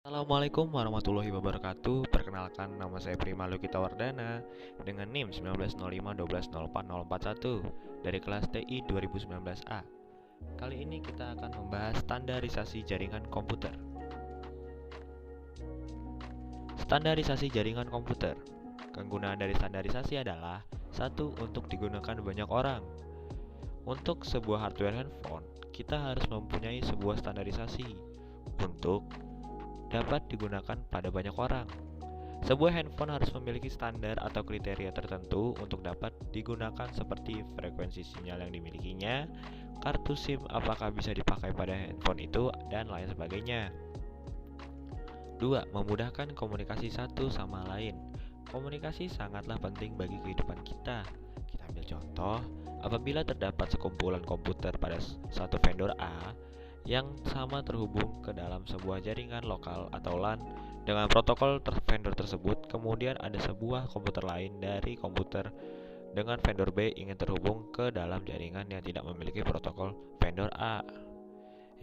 Assalamualaikum warahmatullahi wabarakatuh. Perkenalkan, nama saya Prima Lukita Wardana dengan NIM 1905 12 04 041 dari kelas TI 2019A. Kali ini kita akan membahas standarisasi jaringan komputer. Standarisasi jaringan komputer. Kegunaan dari standarisasi adalah satu, untuk digunakan banyak orang. Untuk sebuah hardware handphone, kita harus mempunyai sebuah standarisasi untuk dapat digunakan pada banyak orang. Sebuah handphone harus memiliki standar atau kriteria tertentu untuk dapat digunakan, seperti frekuensi sinyal yang dimilikinya, kartu SIM apakah bisa dipakai pada handphone itu, dan lain sebagainya. 2. Memudahkan komunikasi satu sama lain. Komunikasi sangatlah penting bagi kehidupan kita. Kita ambil contoh, apabila terdapat sekumpulan komputer pada satu vendor A yang sama terhubung ke dalam sebuah jaringan lokal atau LAN dengan protokol vendor tersebut, kemudian ada sebuah komputer lain dari komputer dengan vendor B ingin terhubung ke dalam jaringan yang tidak memiliki protokol vendor A.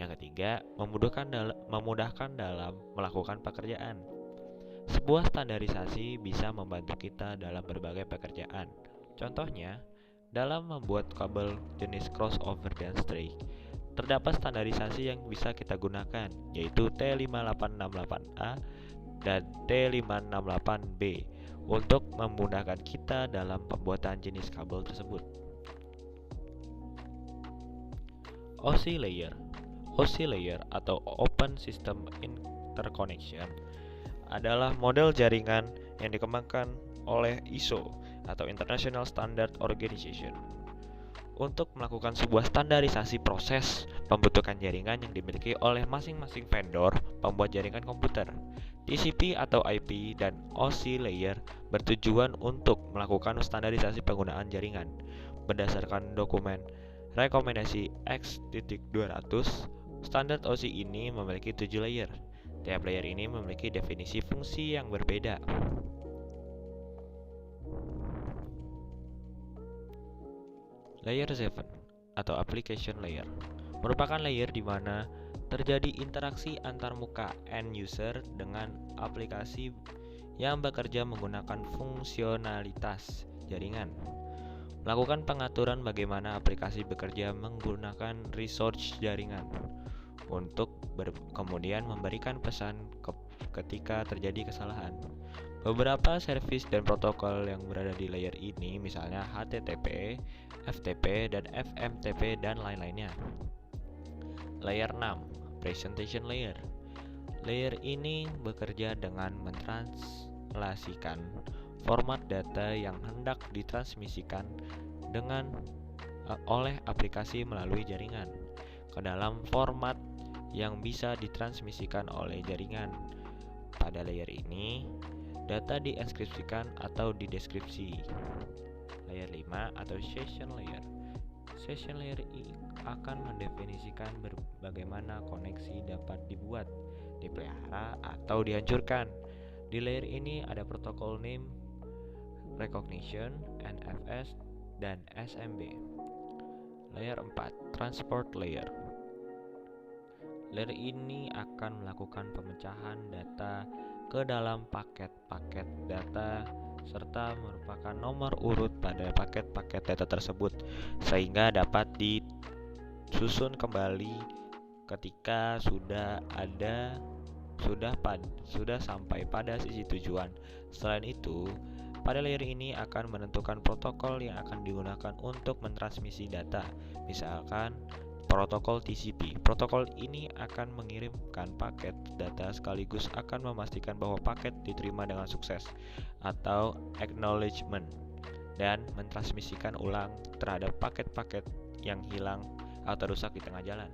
Yang ketiga, memudahkan dalam melakukan pekerjaan. Sebuah standarisasi bisa membantu kita dalam berbagai pekerjaan. Contohnya, dalam membuat kabel jenis crossover dan string, terdapat standarisasi yang bisa kita gunakan, yaitu T5868A dan T568B untuk memudahkan kita dalam pembuatan jenis kabel tersebut. OSI layer. OSI layer atau Open System Interconnection adalah model jaringan yang dikembangkan oleh ISO atau International Standard Organization untuk melakukan sebuah standarisasi proses pembentukan jaringan yang dimiliki oleh masing-masing vendor pembuat jaringan komputer. TCP atau IP dan OSI layer bertujuan untuk melakukan standarisasi penggunaan jaringan. Berdasarkan dokumen rekomendasi X.200, standar OSI ini memiliki 7 layer. Tiap layer ini memiliki definisi fungsi yang berbeda. Layer 7 atau application layer merupakan layer di mana terjadi interaksi antar muka end user dengan aplikasi yang bekerja menggunakan fungsionalitas jaringan. Melakukan pengaturan bagaimana aplikasi bekerja menggunakan resource jaringan untuk kemudian memberikan pesan ketika terjadi kesalahan. Beberapa service dan protokol yang berada di layer ini misalnya HTTP, FTP, dan FMTP, dan lain-lainnya. Layer 6, Presentation Layer. Layer ini bekerja dengan mentranslasikan format data yang hendak ditransmisikan oleh aplikasi melalui jaringan ke dalam format yang bisa ditransmisikan oleh jaringan. Pada layer ini, data dienkripsikan atau dideskripsi. Layer 5 atau Session Layer. Session Layer akan mendefinisikan bagaimana koneksi dapat dibuat, dipelihara, atau dihancurkan. Di layer ini ada protokol name recognition, NFS, dan SMB. Layer 4, Transport Layer. Layer ini akan melakukan pemecahan data ke dalam paket-paket data serta merupakan nomor urut pada paket-paket data tersebut sehingga dapat disusun kembali ketika sudah sampai pada sisi tujuan. Selain itu, pada layer ini akan menentukan protokol yang akan digunakan untuk mentransmisi data. Misalkan protokol TCP. Protokol ini akan mengirimkan paket data sekaligus akan memastikan bahwa paket diterima dengan sukses atau acknowledgement dan mentransmisikan ulang terhadap paket-paket yang hilang atau rusak di tengah jalan.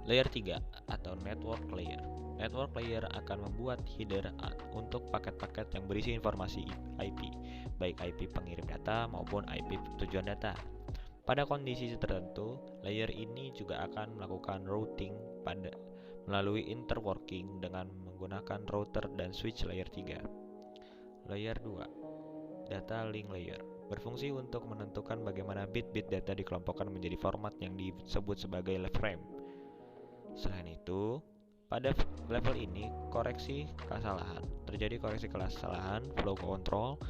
Layer 3 atau Network Layer. Network Layer akan membuat header untuk paket-paket yang berisi informasi IP, baik IP pengirim data maupun IP tujuan data. Pada kondisi tertentu, layer ini juga akan melakukan routing melalui interworking dengan menggunakan router dan switch layer 3. Layer 2, Data Link Layer, berfungsi untuk menentukan bagaimana bit-bit data dikelompokkan menjadi format yang disebut sebagai frame. Selain itu, Pada level ini, terjadi koreksi kesalahan, flow control,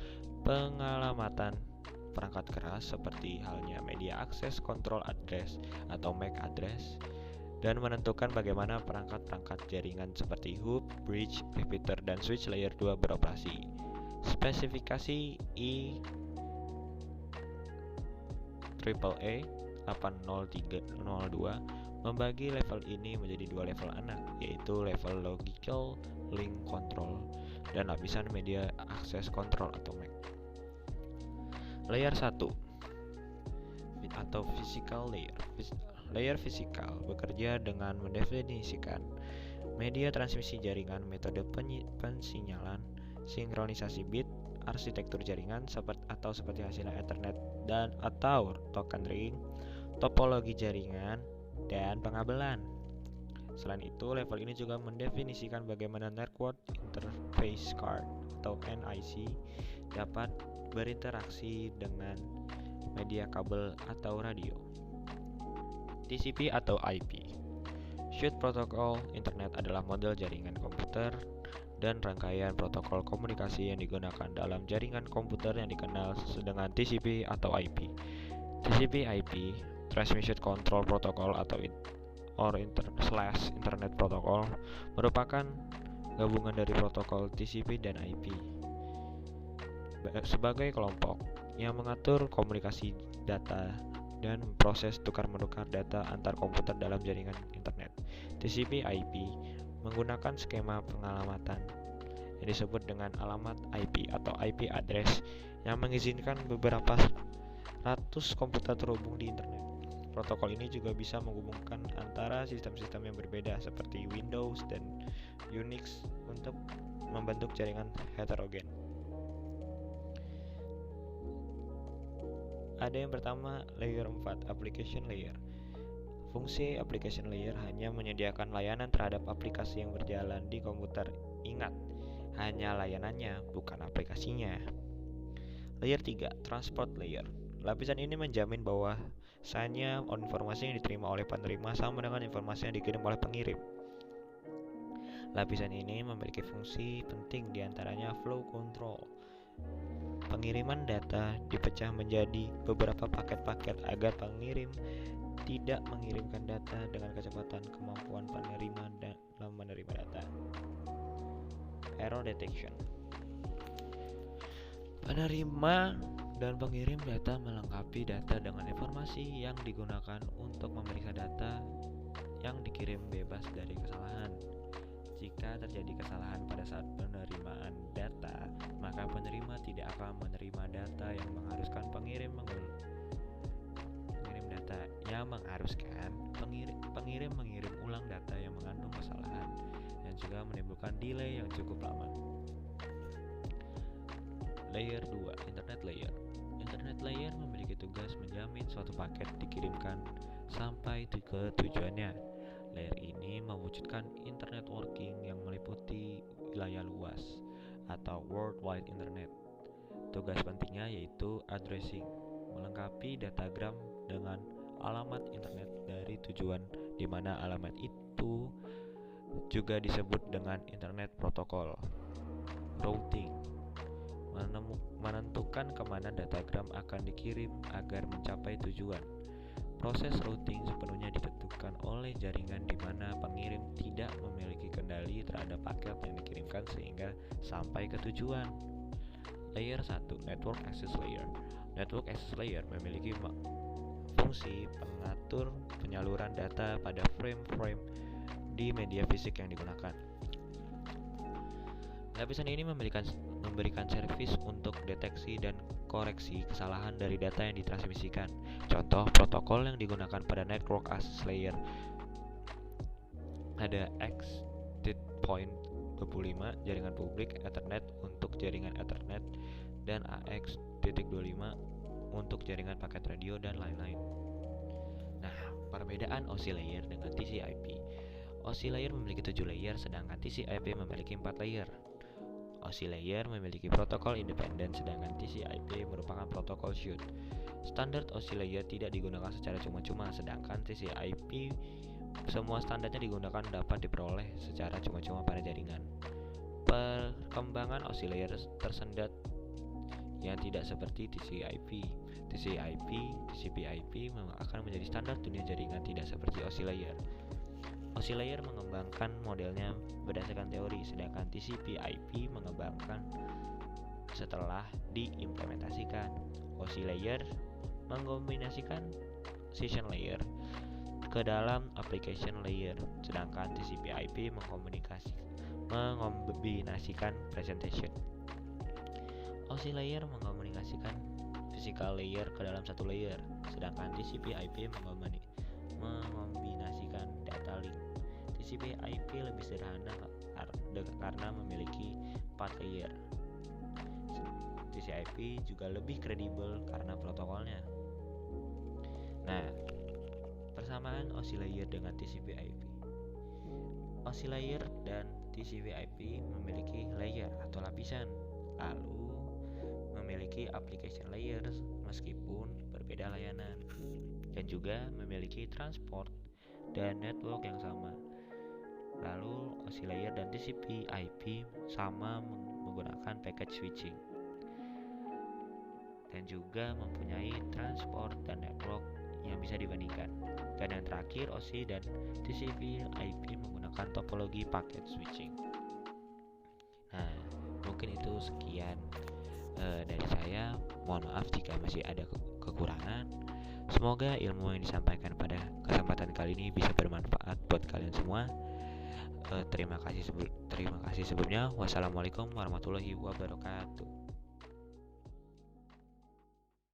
pengalamatan perangkat keras seperti halnya media access control address atau MAC address, dan menentukan bagaimana perangkat-perangkat jaringan seperti hub, bridge, repeater, dan switch layer 2 beroperasi. Spesifikasi IEEE 80302 membagi level ini menjadi dua level anak, yaitu level Logical Link Control dan lapisan Media Access Control atau MAC. Layer 1 atau Physical Layer. Layer fisikal bekerja dengan mendefinisikan media transmisi jaringan, metode pensinyalan, sinkronisasi bit, arsitektur jaringan seperti hasilnya Ethernet dan atau token ring, topologi jaringan, dan pengabelan. Selain itu, level ini juga mendefinisikan bagaimana Network Interface Card atau NIC dapat berinteraksi dengan media kabel atau radio. TCP atau IP. Shoot Protocol Internet adalah model jaringan komputer dan rangkaian protokol komunikasi yang digunakan dalam jaringan komputer yang dikenal dengan TCP atau IP. TCP/IP Transmission Control Protocol atau Internet Protocol merupakan gabungan dari protokol TCP dan IP sebagai kelompok yang mengatur komunikasi data dan proses tukar-menukar data antar komputer dalam jaringan internet. TCP/IP menggunakan skema pengalamatan yang disebut dengan alamat IP atau IP address yang mengizinkan beberapa ratus komputer terhubung di internet. Protokol ini juga bisa menghubungkan antara sistem-sistem yang berbeda seperti Windows dan Unix untuk membentuk jaringan heterogen. Ada yang pertama, layer 4, application layer. Fungsi application layer hanya menyediakan layanan terhadap aplikasi yang berjalan di komputer. Ingat, hanya layanannya, bukan aplikasinya. Layer 3, transport layer. Lapisan ini menjamin bahwasanya informasi yang diterima oleh penerima sama dengan informasi yang dikirim oleh pengirim. Lapisan ini memiliki fungsi penting diantaranya flow control. Pengiriman data dipecah menjadi beberapa paket-paket agar pengirim tidak mengirimkan data dengan kecepatan kemampuan penerima dalam menerima data. Error detection. Penerima dan pengirim data melengkapi data dengan informasi yang digunakan untuk memeriksa data yang dikirim bebas dari kesalahan. Jika terjadi kesalahan pada saat penerimaan data, maka penerima tidak akan menerima data yang mengharuskan pengirim mengirim ulang data yang mengandung kesalahan dan juga menimbulkan delay yang cukup lama. Layer 2, Internet Layer. Internet Layer memiliki tugas menjamin suatu paket dikirimkan sampai ke tujuannya. Layer ini mewujudkan internet working yang meliputi wilayah luas atau Worldwide Internet. Tugas pentingnya yaitu addressing, melengkapi datagram dengan alamat internet dari tujuan, di mana alamat itu juga disebut dengan internet protokol. Routing, menentukan kemana datagram akan dikirim agar mencapai tujuan. Proses routing sepenuhnya ditentukan oleh jaringan di mana pengirim tidak memiliki kendali terhadap paket yang dikirimkan sehingga sampai ke tujuan. Layer 1, Network Access Layer. Network Access Layer memiliki fungsi pengatur penyaluran data pada frame-frame di media fisik yang digunakan. Lapisan ini memberikan servis untuk deteksi dan koreksi kesalahan dari data yang ditransmisikan. Contoh protokol yang digunakan pada Network Access Layer ada X.25 jaringan publik Ethernet untuk jaringan Ethernet dan AX.25 untuk jaringan paket radio dan lain-lain. Nah, perbedaan OSI layer dengan TCP/IP. OSI layer memiliki 7 layer sedangkan TCP/IP memiliki 4 layer. OSI layer memiliki protokol independen sedangkan TCP/IP merupakan protokol shoot. Standar OSI layer tidak digunakan secara cuma-cuma sedangkan TCP/IP Semua standarnya digunakan dapat diperoleh secara cuma-cuma pada jaringan. Perkembangan OSI layer tersendat yang tidak seperti TCP/IP. TCP/IP akan menjadi standar dunia jaringan tidak seperti OSI layer. OSI layer mengembangkan modelnya berdasarkan teori, sedangkan TCP/IP mengembangkan setelah diimplementasikan. OSI layer mengkombinasikan session layer ke dalam application layer, sedangkan TCP/IP mengkombinasikan presentation. OSI layer mengkomunikasikan physical layer ke dalam satu layer, sedangkan TCP/IP mengombinasikan data link. TCP/IP lebih sederhana karena memiliki 4 layer. TCP/IP juga lebih kredibel karena protokolnya. Nah, persamaan OSI layer dengan TCP/IP. OSI layer dan TCP/IP memiliki layer atau lapisan, lalu memiliki application layers meskipun berbeda layanan, dan juga memiliki transport dan network yang sama. Lalu OSI layer dan TCP/IP sama menggunakan packet switching dan juga mempunyai transport dan network yang bisa dibandingkan. Dan yang terakhir, OSI dan TCP/IP menggunakan topologi packet switching. Nah, mungkin itu sekian dari saya. Mohon maaf jika masih ada kekurangan. Semoga ilmu yang disampaikan pada kesempatan kali ini bisa bermanfaat buat kalian semua. Terima kasih sebelumnya. Wassalamualaikum warahmatullahi wabarakatuh.